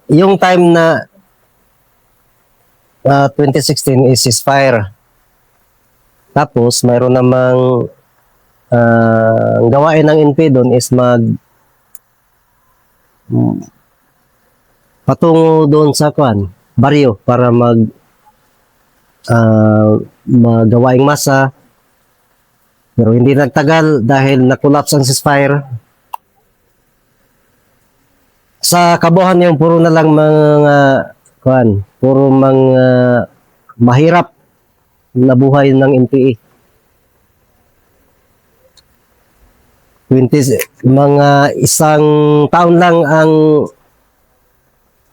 Yung time na 2016 is ceasefire. Tapos mayroon namang gawain ng NP doon is patungo doon sa baryo para magawaing masa. Pero hindi nagtagal dahil na-collapse ang ceasefire. Sa kabuhan yung puro na lang puro mga mahirap na buhay ng NPA. Mga isang taon lang ang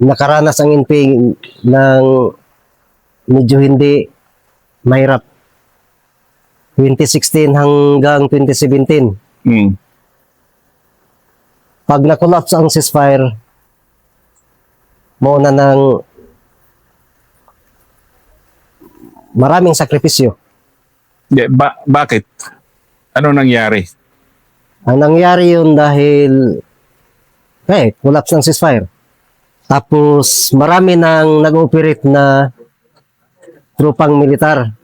nakaranas ang NPA ng medyo hindi mahirap. 2016 hanggang 2017. Pag na-collapse ang ceasefire, mauna ng maraming sakripisyo. Bakit? Ano nangyari? Ang nangyari yun dahil collapse ng ceasefire. Tapos marami nang nag-ooperate na trupang militar,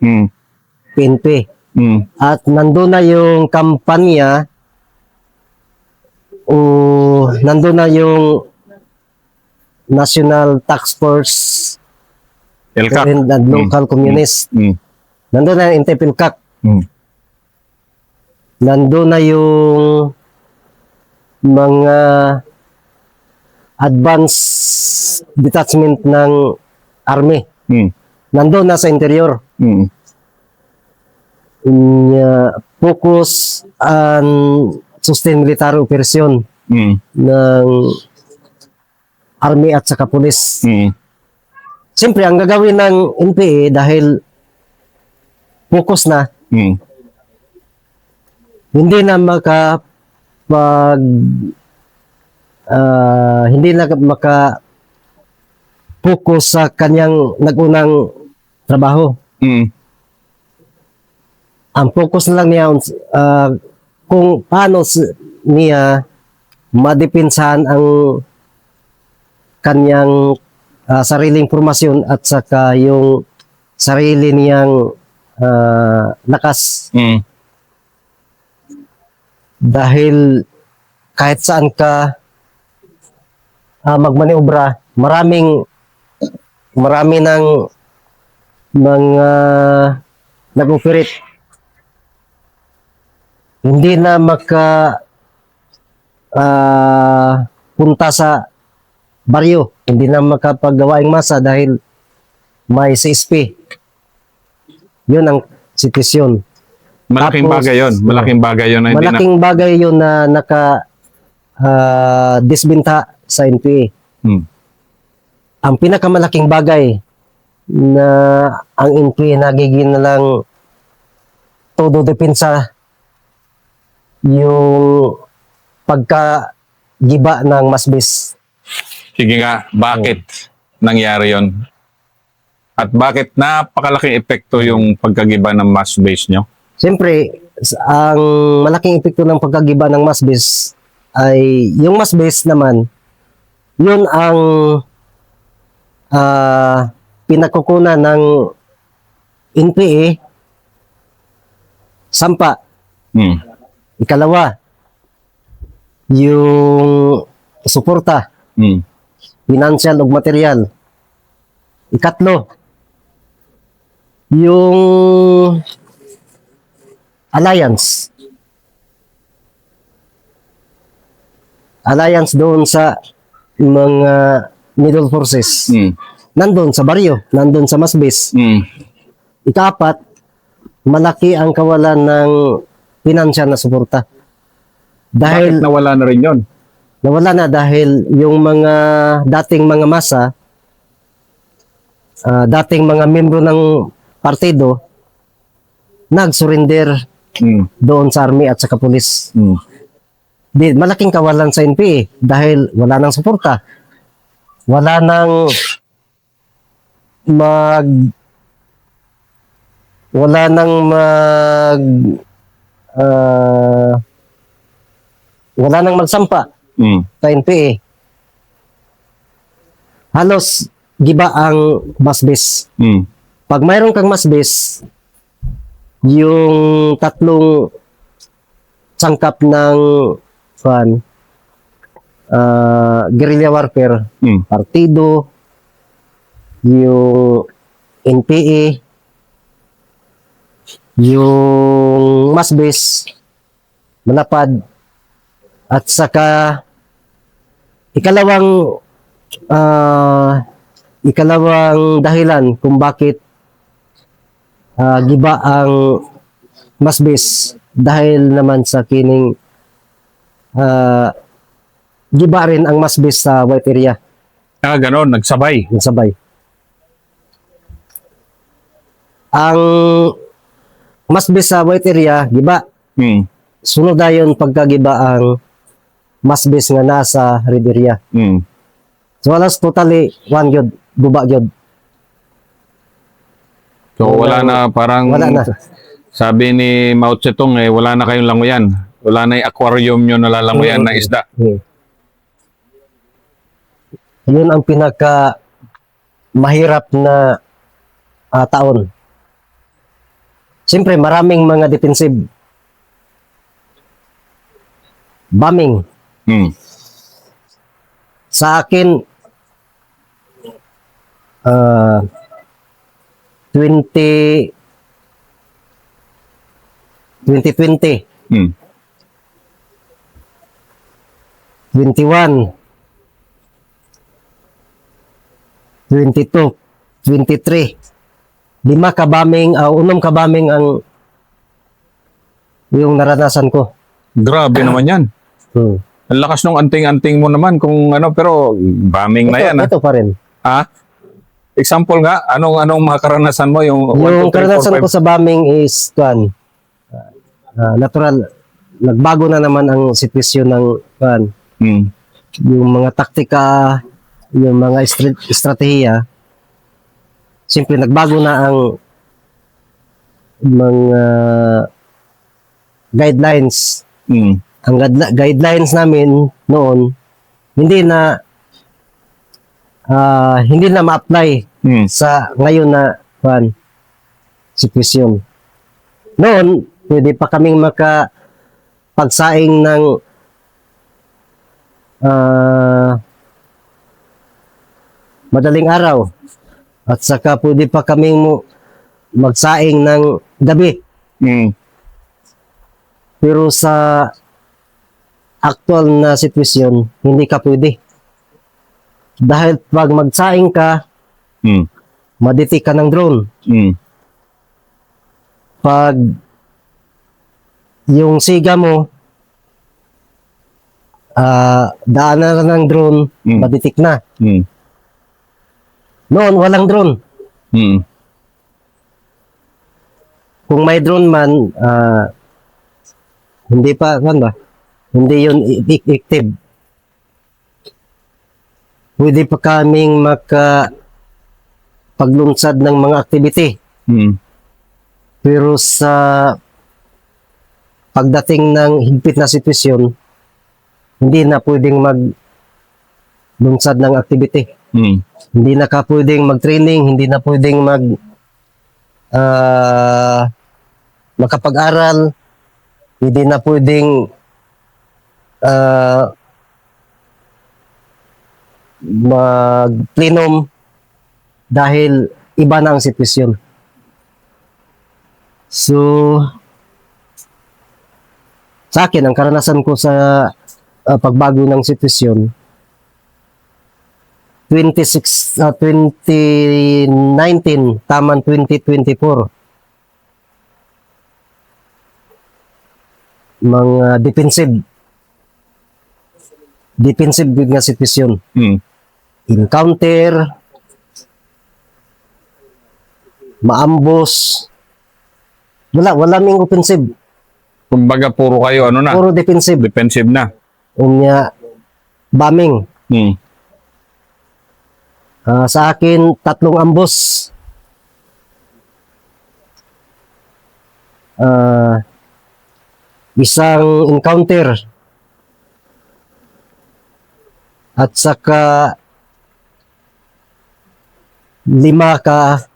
PNP. At nandun na yung kampanya nandun na yung National Task Force LCAC and Local Communist. Nandun na yung NTF-LCAC. Nandun na yung mga advanced detachment ng army. Nandun na sa interior. Focus on sustain military operation ng army at saka pulis. Siyempre, ang gagawin ng NPA dahil focus na, hindi na maka-focus sa kanyang nagunang trabaho. Ang focus na lang niya kung paano niya madipinsahan ang kanyang sariling formasyon at saka yung sarili niyang lakas. Dahil kahit saan ka magmaniobra, marami ng mga nag-operate. Hindi na punta sa baryo, hindi na makapagawaing masa dahil may CSP. Yun ang sitwasyon. Malaking bagay yun. Malaking bagay yun. Malaking bagay yun na disbinta sa NPA. Ang pinakamalaking bagay na ang NPA nagiging na lang todo depensa yung pagkagiba ng masbis. Sige nga, bakit nangyari yon? At bakit napakalaking epekto yung pagkagiba ng mass base nyo? Siyempre, ang malaking epekto ng pagkagiba ng mass base ay yung mass base naman, yun ang pinakukunan ng NPA, sampa. Ikalawa, yung suporta, financial o material. Ikatlo, yung alliance. Alliance doon sa mga middle forces. Nandun sa baryo, nandun sa masbis. Ikapat, malaki ang kawalan ng financial na suporta. Bakit nawala na rin yon? Nawala na dahil yung mga dating mga masa, dating mga membro ng partido, nag-surrender doon sa army at saka pulis. Malaking kawalan sa NPA dahil wala nang suporta. Wala nang wala nang magsampa sa NPA. halos giba ang masbis. Mm. Pag mayroon kang masbis, yung tatlong sangkap ng guerrilla warfare, Mm. partido, yung NPA, yung masbis, malapad, at saka ikalawang dahilan kung bakit giba ang masbis dahil naman sa kining giba rin ang masbis sa white area Ganon, nagsabay. ng sabay. Ang masbis sa white area giba, Mm. sunod dayon pagkagiba ang masbis nga nasa red area. Mm. So alas totally one gyud, guba gyud. So wala na, parang Wala na. sabi ni Mao Zedong, wala na kayong langoyan. Wala na yung aquarium nyo nalalangoyan na isda. Yun ang pinaka mahirap na taon. Siyempre, maraming mga defensive. Bombing. Mm. Sa akin, 2020, Mm. 21, 22, 23. 5 kabaming, 6 kabaming ang yung naranasan ko. Grabe naman yan. Hmm. Ang lakas nung anting-anting mo naman kung ano, pero bombing na yan. Ito pa rin. Ha? Example nga, anong mga karanasan mo? Yung 1, 2, 3, 4, Karanasan 5? ko sa bombing is natural. Nagbago na naman ang sitwasyon ng Mm. yung mga taktika, yung mga estratehiya. Siyempre nagbago na ang mga guidelines. Mm. Ang guidelines namin noon hindi na ma-apply Mm. sa ngayon na sitwasyon. Noon, pwede pa kaming makapagsaing ng madaling araw at saka pwede pa kaming magsaing ng gabi. Mm. Pero sa actual na sitwasyon, hindi ka pwede. Dahil pag magsaing ka, Mm. madetect ka ng drone. Mm. Pag yung siga mo, daanan ng drone, madetect na. Mm. Noon, walang drone. Mm. Kung may drone man, hindi pa, hindi yun active. Pwede pa kaming paglunsad ng mga activity. Mm. Pero sa pagdating ng higpit na sitwasyon, hindi na pwedeng maglunsad ng activity. Mm. Hindi na ka pwedeng mag-training, hindi na pwedeng makapag-aral, hindi na pwedeng mag-plenum dahil iba na ang sitwasyon. So, sa akin, ang karanasan ko sa pagbago ng sitwasyon, 2019, taman 2024. Mga defensive good nga sitwasyon. Mm. Encounter, maambos, wala ming offensive, Kumbaga puro kayo puro defensive. defensive na. Unya, bombing. Mm. Sa akin, 3 ambos. Isang encounter. At saka 5 ka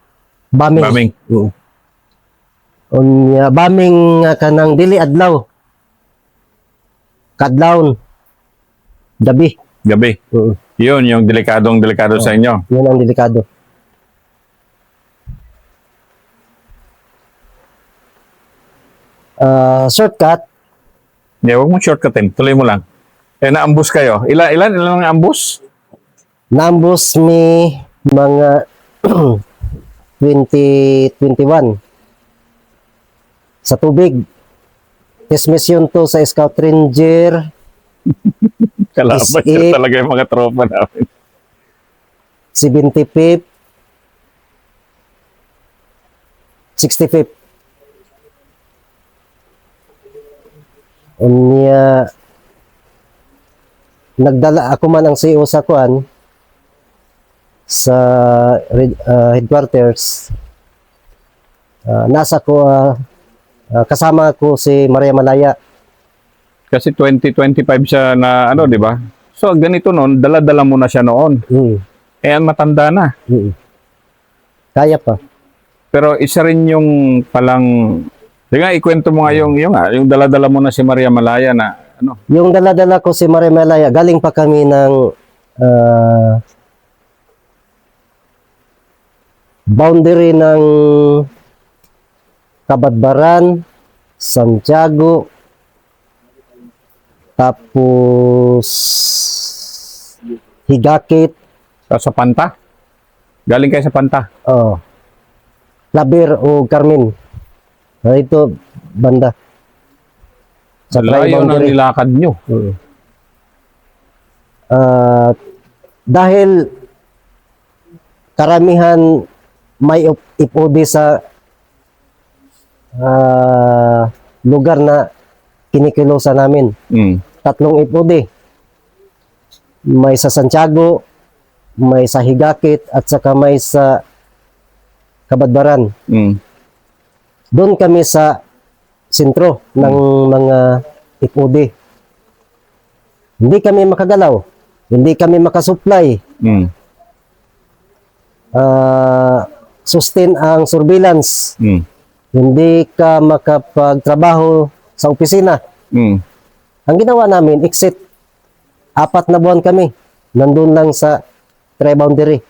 baming. Baming. Unya baming nga kanang dili adlaw. Kadlawon. Gabi. Gabi. Yun, yung delikado sa inyo. Yun ang delikado. Shortcut, Hindi, huwag mong shortcutin. Tuloy mo lang. Naambus kayo. Ilan ang ambus? naambos mi mga 2021 sa tubig. Dismission to sa Scout Ranger, Kalaban Is yun it- talaga yung mga tropa namin. 75th, 65th. Unya, nagdala ako man ang CEO sa kuan sa headquarters. Nasa ko kasama ko si Maria Malaya. Kasi 2025 siya na ano, di ba? So, ganito noon, dala-dala mo na siya noon. Matanda na. Kaya pa. Pero isa rin yung palang, di nga, ikwento mo nga yung dala-dala mo na si Maria Malaya na, ano, Yung dala-dala ko si Maria Malaya, galing pa kami ng boundary ng Kabadbaran, Santiago, tapos Higakit, sa Panta. Galing kayo sa Panta. Labir o Carmen. Ito, banda. Sa Layo na tri-boundary. nilakad nyo. Dahil karamihan may ipodi sa lugar na kinikilosa namin. 3 ipodi. May sa Santiago, may sa Higakit, at saka may sa Kabadbaran. Doon kami sa sentro ng mga ipodi. Hindi kami makagalaw. Hindi kami makasupply. Sustain ang surveillance. Hindi ka makapagtrabaho sa opisina. Ang ginawa namin, exit. 4 na buwan kami. Nandun lang sa tri-boundary.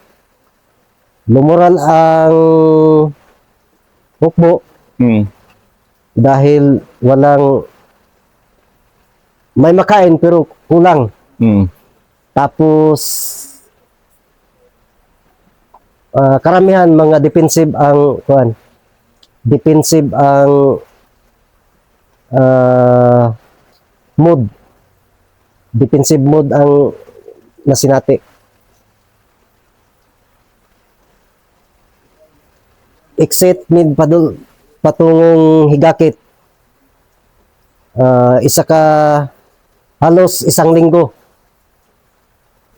Lumural ang hukbo dahil walang may makain pero kulang. Tapos karamihan mga defensive ang kuan. Defensive ang mode. Defensive mode ang nasinati. Exit mid patungong Higakit. Isa ka halos 1 linggo.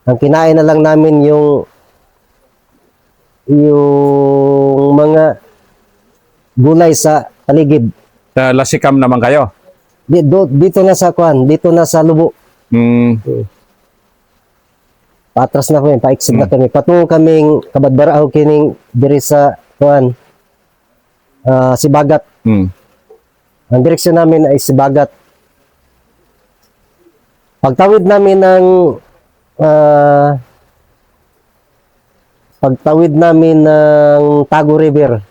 Ang kinain na lang namin yung mga gulay sa paligid. Sa Lasikam naman kayo. Dito na sa kuan, dito na sa Lubo. Patras na kami, pa-exit na kami. Patungo kaming Kabadbarao kining diri sa kuan, Sibagat. Ang direksyon namin ay Sibagat. Pagtawid namin ng Tago River,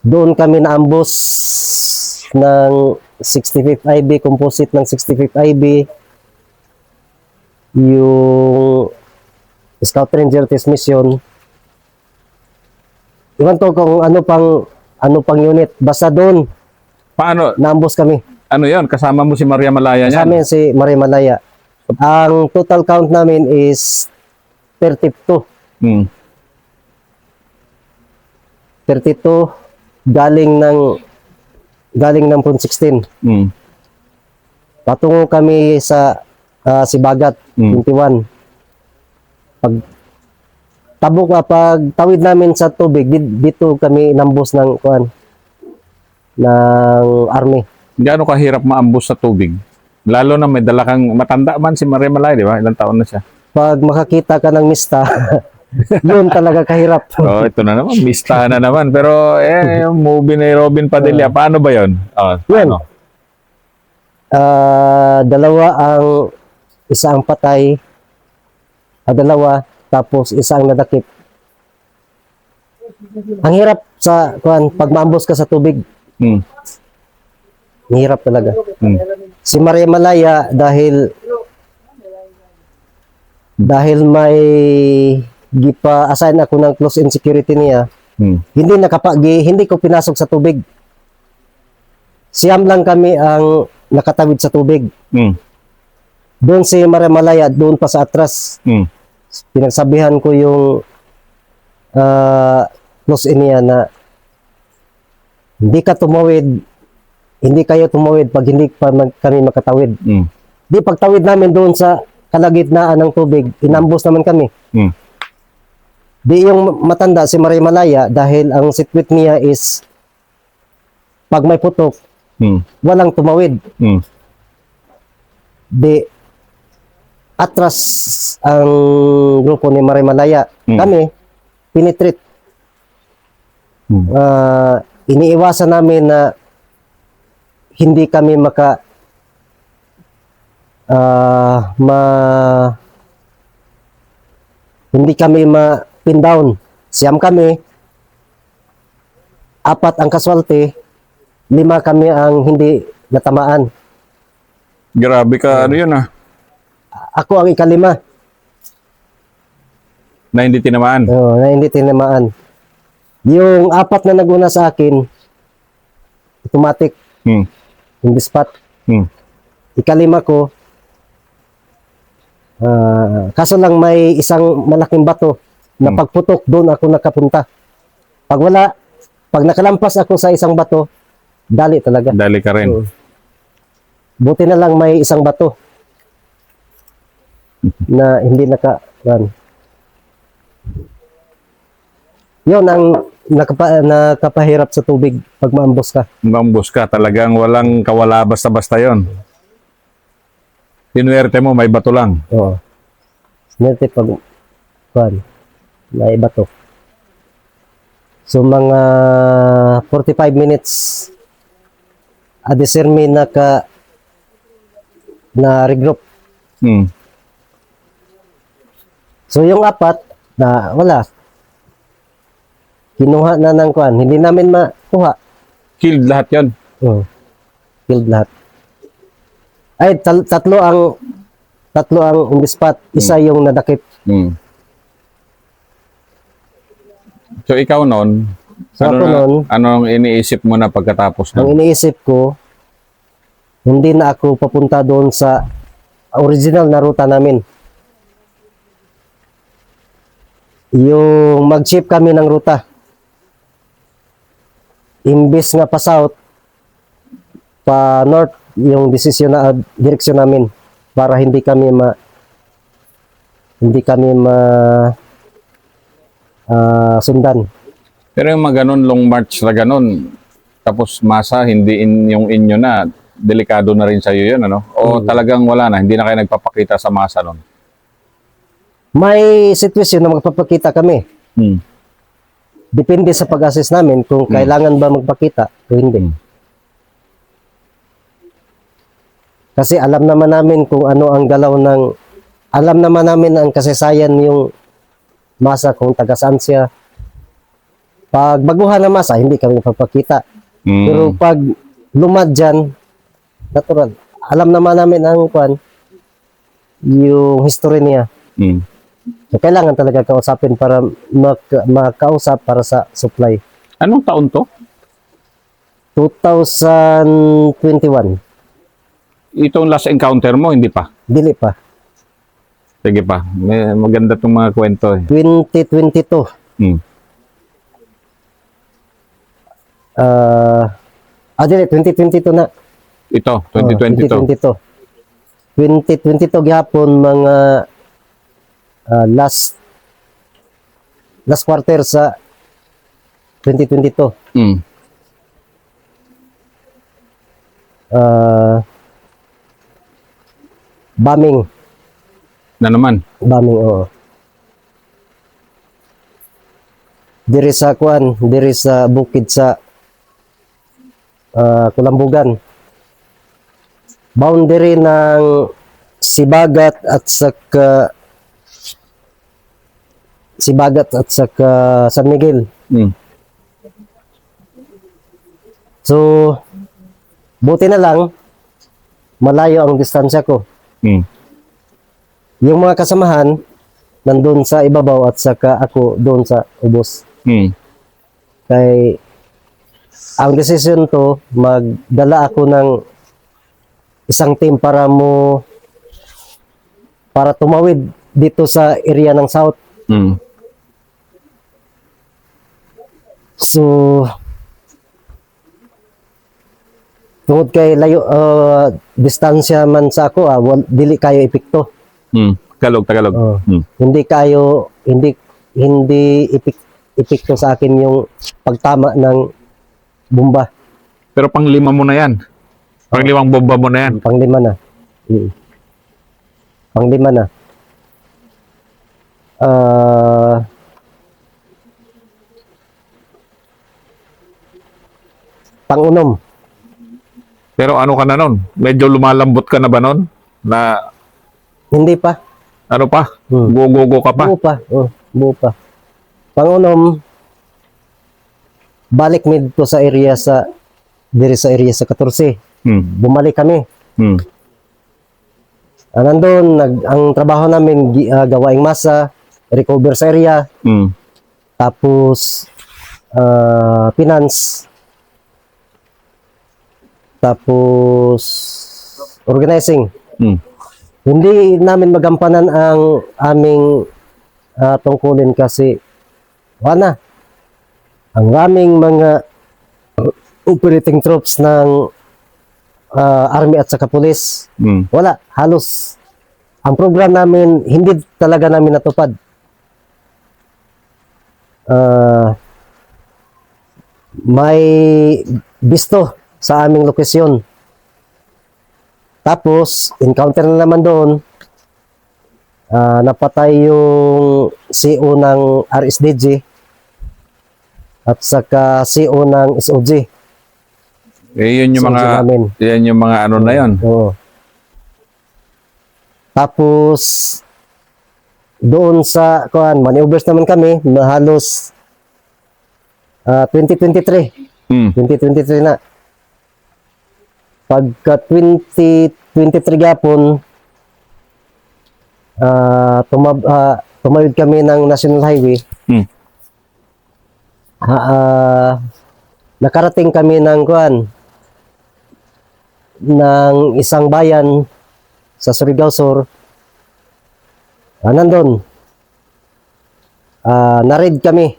doon kami naambos ng 65th IB, composite ng 65th IB, yung Scout Ranger Test Mission. Iwan to kung ano pang unit. Basta doon, Paano? naambos kami. Ano yon? Kasama mo si Maria Malaya Sa niyan? amin si Maria Malaya. Ang total count namin is 32. 32 galing ng Pun 16. Patungo kami sa Sibagat, 21. Pag tawid namin sa tubig, dito kami inambos ng army. Gaano kahirap maambus sa tubig? Lalo na may dala kang matanda man si Maria Malaya, di ba? Ilang taon na siya? pag makakita ka ng mista, yun talaga kahirap. Oh, ito na naman. Mista na naman. Pero, yung movie ni Robin Padilla, paano ba yun? Oh, paano? Dalawa ang isa ang patay, dalawa, tapos isa ang nadakip. Ang hirap sa pag maambos ka sa tubig. Hmm. Ang hirap talaga. Hmm. Si Maria Malaya dahil may gipa-assign ako ng close in security niya, hindi ko pinasok sa tubig. Siyam lang kami ang nakatawid sa tubig. Doon si Maria Malaya, doon pa sa atras. Pinagsabihan ko yung close in niya na hindi kayo tumawid pag hindi pa kami makatawid. Di pagtawid namin doon sa kalagitnaan ng tubig, inambos naman kami. Di yung matanda si Maria Malaya, dahil ang sitwit niya is pag may putok, walang tumawid. Di atras ang grupo ni Maria Malaya. Kami, pinitreat. Iniiwasan namin na hindi kami hindi kami ma-pin down. Siyam kami, 4 ang casualty, 5 kami ang hindi natamaan. Grabe ka, ano yun Ako ang ikalima. Na hindi tinamaan. Na hindi tinamaan. Yung 4 na naguna sa akin, automatic, in the spot. Ikalima ko, kaso lang may isang malaking bato na pagputok doon ako nakapunta. Pag nakalampas ako sa isang bato, dali talaga. Dali ka rin. Buti na lang may isang bato na hindi yun ang nakapahirap sa tubig pag maambos ka. Maambos ka, talagang walang kawala basta-basta yon. Sinuwerte mo, may bato lang. Oo. Sinerte pag may bato. So mga 45 minutes adisirmi na regroup. So yung 4 na wala. Kinuha na ng hindi namin makuha. Killed lahat yon. Killed lahat. Ay, tatlo ang on the spot. Isa yung nadakip. So ikaw noon, anong iniisip mo na pagkatapos Ang iniisip ko, hindi na ako papunta doon sa original na ruta namin. Yung mag-shift kami ng ruta. Imbis nga pa south, pa north, yung direksyon namin para hindi kami sundan. Pero yung mga ganun, long march na ganun, tapos masa, hindi yung inyo na, delikado na rin sa'yo yun, ano? O talagang wala na, hindi na kayo nagpapakita sa masa nun? May sitwasyon na magpapakita kami. Depende sa pag-assess namin kung kailangan ba magpakita o hindi. Kasi alam naman namin kung ano ang galaw alam naman namin ang kasaysayan yung masa, kung taga saan siya. Pag baguhan na masa, hindi kami papakita. Pero pag lumad dyan, natural. Alam naman namin ang yung history niya. So, kailangan talaga kausapin para makausap para sa supply. Anong taon to? 2021. Itong last encounter mo, hindi pa? Dili pa. Sige pa. Maganda itong mga kwento. 2022. Dili, 2022 na. Ito, 2022. 2022 gihapon mga last quarter sa 2022. Bombing Na naman. Bombing, oo. Diri sa bukid sa Kulambugan. Boundary ng Sibagat at saka San Miguel. Mm. So, buti na lang, malayo ang distansya ko. Mm. Yung mga kasamahan, nandun sa ibabaw at saka ako doon sa ubos. Mm. Kay, ang decision to, magdala ako ng isang team para tumawid dito sa area ng South. Mm. So, tungod kay layo, distansya man sa ako, dili kayo epekto. Mm. Tagalog. Mm. Hindi epekto sa akin yung pagtama ng bomba. Pero pang-5 mo na yan. Pang-5 bomba mo na yan. Pang-5 na. Pang-5 na. Pang-6. Pero ano ka na nun? Medyo lumalambot ka na ba nun? Na Hindi pa. ano pa? Hmm. Go ka pa? Buo pa. Pang-6, balik mi dito sa area diri sa area sa 14. Hmm. Bumalik kami. Hmm. Nandun, ang trabaho namin, gawaing masa, recover sa area, Hmm. tapos finance, tapos organizing. Hmm. Hindi namin magampanan ang aming tungkulin kasi wala. Ang aming mga operating troops ng army at saka police, Hmm. wala, halos. Ang program namin, hindi talaga namin natupad. May bisto sa aming lokasyon. Tapos, encounter na naman doon, napatay yung CO ng RSDG at saka CO ng SOG. Yun yung SOG mga namin. yan yung mga ano na yun. Oo. Tapos, doon sa, maneuvers naman kami, na halos 2023. Hmm. 2023 na. Pagka 2023 gapon, tumawid kami ng National Highway. Hmm. Nakarating kami ng ng isang bayan sa Surigao Sur. Nandun. Narid kami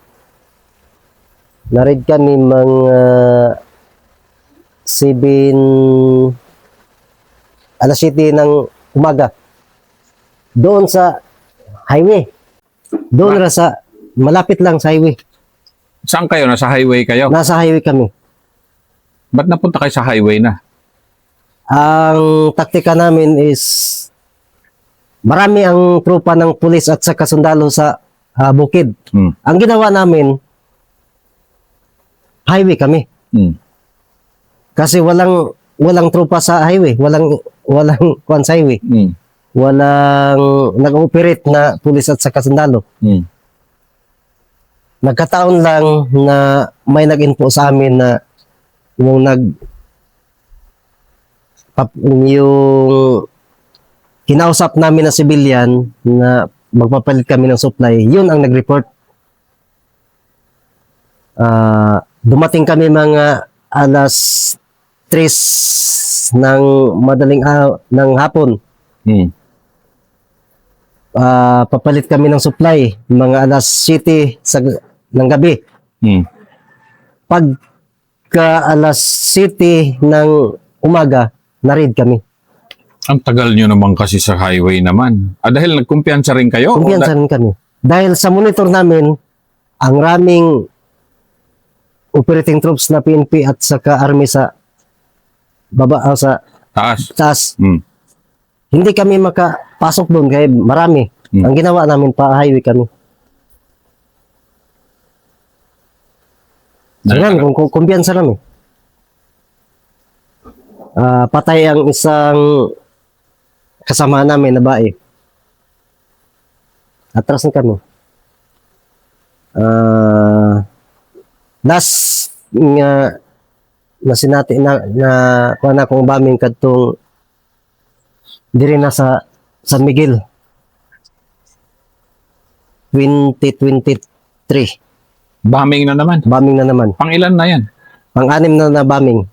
mga 7 ng umaga. Doon sa highway. Doon malapit lang sa highway. Saan kayo? Nasa highway kayo? Nasa highway kami. Ba't napunta kayo sa highway na? Ang taktika namin is marami ang tropa ng pulis at saka sundalo sa bukid. Hmm. Ang ginawa namin, highway kami. Hmm. Kasi walang tropa sa highway, walang sa highway. Hmm. Walang nag-operate na pulis at saka sundalo. Hmm. Nagkataon lang na may nag-info sa amin na yung kinausap namin na civilian na magpapalit kami ng supply, yun ang nag-report. Dumating kami mga alas 3 ng ng hapon. Hmm. Papalit kami ng supply mga alas 7 ng gabi. Hmm. Pagka alas 7 ng umaga, na-raid kami. Ang tagal nyo naman kasi sa highway naman. Dahil nagkumpiyansa rin kayo? Kumpiyansa rin kami. Dahil sa monitor namin, ang raming operating troops na PNP at saka army sa baba sa Taas. taas. Hmm. Hindi kami makapasok doon kaya marami. Ang ginawa namin, pa-highway kami. Ganyan, kung kumpiyansa namin. Patay ang isang kasama namin na bae. Atras na kami. Last nga na sinati na kuha na kong bombing kadtong diri na sa San Miguel 2023. Bombing na naman. Bombing na naman. Pang ilan na yan? Pang-anim na bombing.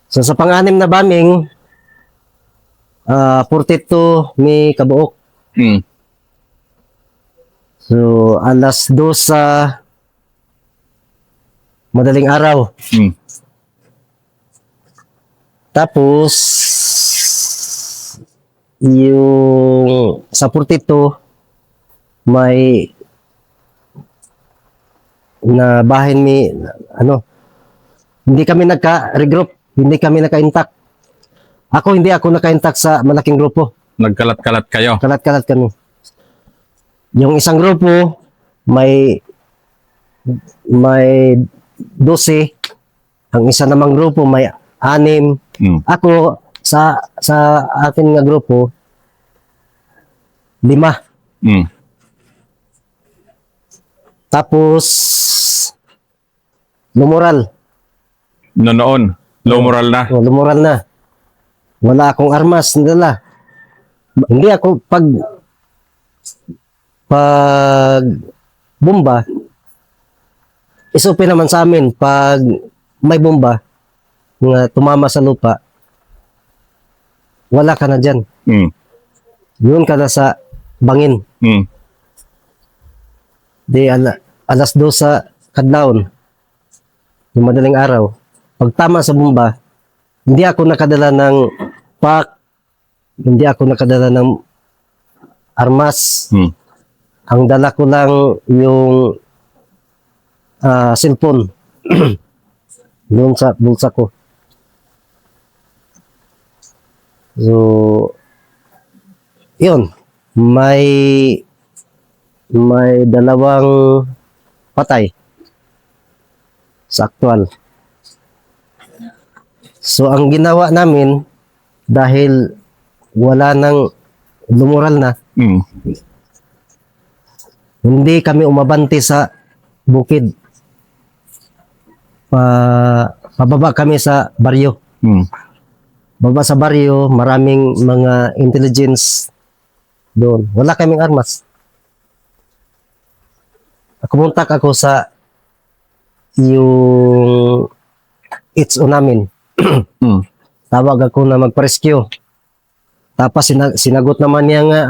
So sa pang-anim na bombing 42 may kabuok. So alas 2 sa madaling araw. Tapos yung sa 42 may na bahin mi hindi kami nagka-regroup, hindi kami naka-intact. Hindi ako naka-intact sa malaking grupo. Nagkalat-kalat kayo. Kalat-kalat kami. Yung isang grupo may 12, ang isa namang grupo may 6. Ako sa akin nga grupo 5. Tapos lumural. Noon, low moral na. Lumural na. Wala akong armas nila. Hindi ako pag bomba isupi naman sa amin pag may bomba nga tumama sa lupa wala ka na dyan. Yun ka na sa bangin. Di alas 2 sa kadlawon yung madaling araw pag tama sa bomba hindi ako nakadala ng pack, hindi ako nakadala ng armas. Ang dala ko lang yung cellphone doon sa bulsa ko. So, yun. May 2 patay sa aktual. So, ang ginawa namin, dahil wala nang lumural na, hindi kami umabanti sa bukid. Pababa kami sa baryo. Baba sa baryo, maraming mga intelligence doon. Wala kaming armas. Kumuntak ako sa yung HO namin. Tawag ako na magpa-rescue. Tapos sinagot naman niya nga,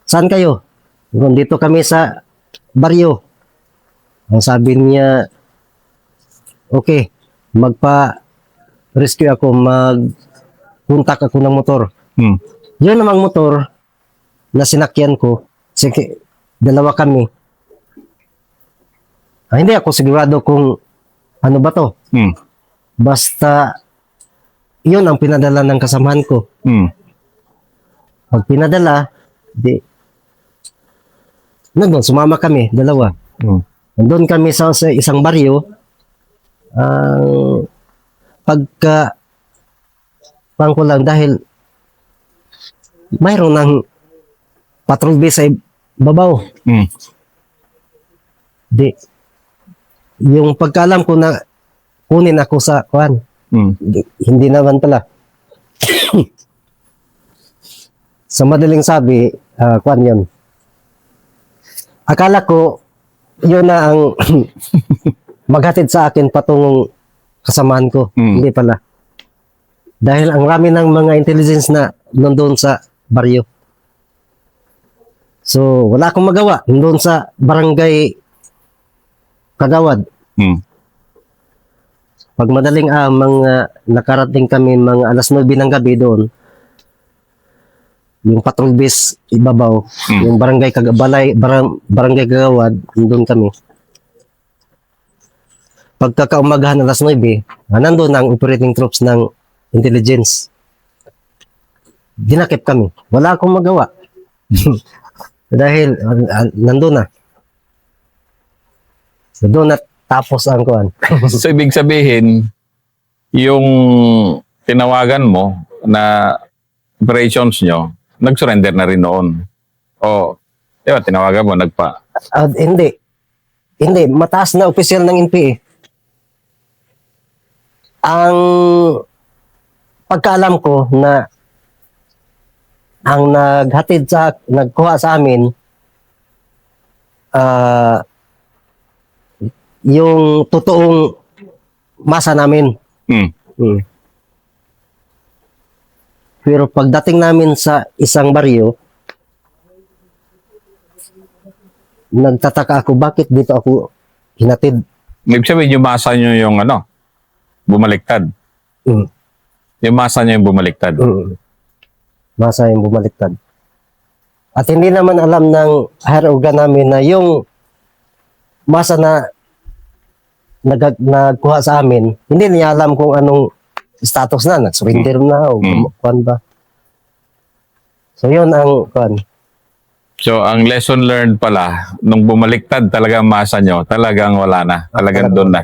saan kayo? Dito kami sa baryo. Ang sabi niya, okay, magpa-rescue ako, mag-contact ako ng motor. Yun namang motor na sinakyan ko, sige, 2 kami. Hindi ako sigurado kung ano ba to. Basta, yun ang pinadala ng kasamahan ko. Pag pinadala, nandun, sumama kami, 2. Nandun kami sa isang baryo. Pangko lang dahil mayroon ng patrol base sa babaw. Yung pagkaalam ko na kunin ako sa kuan. Hindi naman pala. Sa madaling sabi, kuan yun. Akala ko, yun na ang maghatid sa akin patungong kasamahan ko. Hindi pala. Dahil ang rami ng mga intelligence na nandun sa baryo. So, wala akong magawa. Nandun sa barangay Kagawad. Pag madaling mga nakarating kami mga alas 9 ng gabi doon, yung patrol base ibabaw, yung barangay barangay Kagawad, doon kami. Pagkakaumagahan alas 9, nandun ang operating troops ng intelligence. Dinakip kami. Wala akong magawa. Dahil nandun na. So doon na tapos ang kuan. So, ibig sabihin, yung tinawagan mo na operations nyo, nag-surrender na rin noon. O, di ba, tinawagan mo, Hindi. Hindi. Mataas na opisyal ng NPA. Ang pagkaalam ko na ang nagkuha sa amin, yung totoong masa namin. Mm. Mm. Pero pagdating namin sa isang baryo, nagtataka ako bakit dito ako hinatid. Ibig sabihin, yung masa nyo yung bumaliktad. Mm. Yung masa nyo yung bumaliktad. Mm. Masa yung bumaliktad. At hindi naman alam ng higher organ namin na yung masa na nagkuha sa amin, hindi niya alam kung anong status na, nag-surrender na o kuan ba. So yun ang kuan. So, ang lesson learned pala, nung bumaliktad talaga ang masa nyo, talagang wala na. Talagang doon na.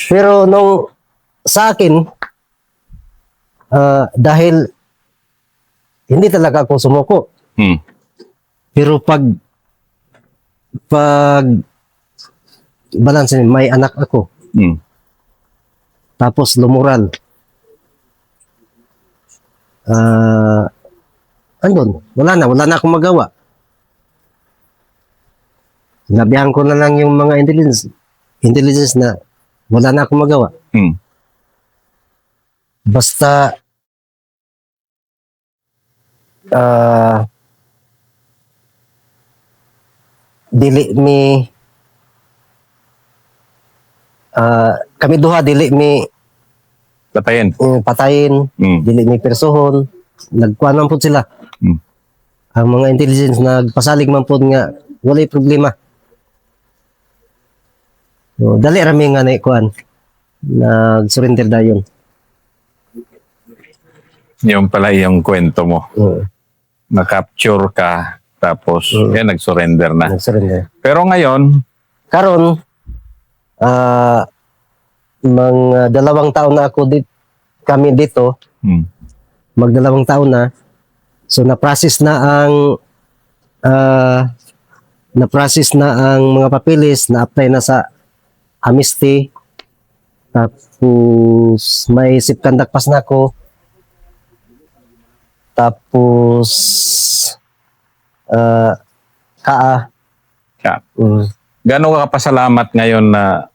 Pero nung sa akin, dahil hindi talaga ako sumuko. Hmm. Pero pag balance, may anak ako. Hmm. Tapos lumural. Andun, wala na akong magawa. Sinabihan ko na lang yung mga intelligence na wala na akong magawa. Hmm. Basta dili mi kami duha dili mi Patayin. patayin, Hmm. dili mi persohon. Nagkuhan man po sila. Hmm. Ang mga intelligence nagpasalig man po nga walay problema. So, dali rami nga na ikuan. Nag-surrender dayon. Yung pala yung kwento mo. Uh, Na-capture ka, tapos yan, nag-surrender na. Nag-surrender. Pero ngayon, Karon, mga 2 taon na ako kami dito, hmm, mag-2 taon na. So na-process na ang mga papeles, na-apply na sa amnesty. Tapos may SIP conduct pass na ako. Tapos KA. ka. Mm. Gano'n ka pasalamat ngayon na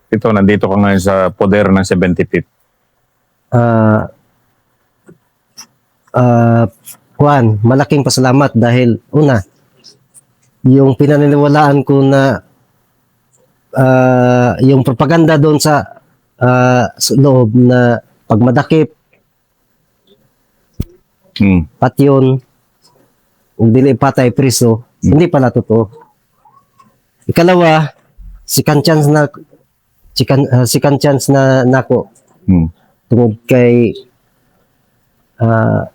nandito ka ngayon sa poder ng 75th? Juan, malaking pasalamat dahil una, yung pinaniniwalaan ko na yung propaganda doon sa loob na pagmadakip, patyon, kung dili patay priso, hindi pala totoo. Ikalawa, second chance na nako tungod kay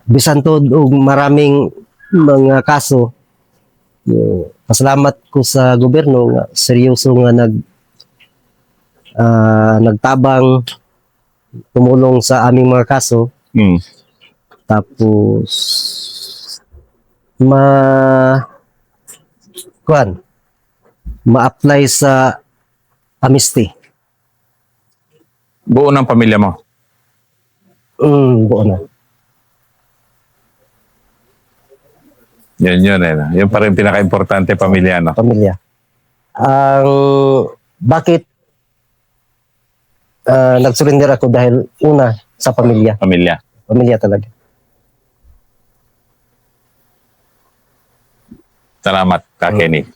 bisan tod og maraming mga kaso. Pasalamat ko sa gobyerno nga seryoso nga nagtabang tumulong sa aming mga kaso. Tapos ma-apply sa amnesty. Buo ng pamilya mo? Buo na. Yun eh. Yun pa rin pinaka-importante, pamilya, no? Pamilya. Ang bakit nag-surrender ako dahil una sa pamilya. Pamilya. Pamilya talaga. Salamat, Ka Kenny.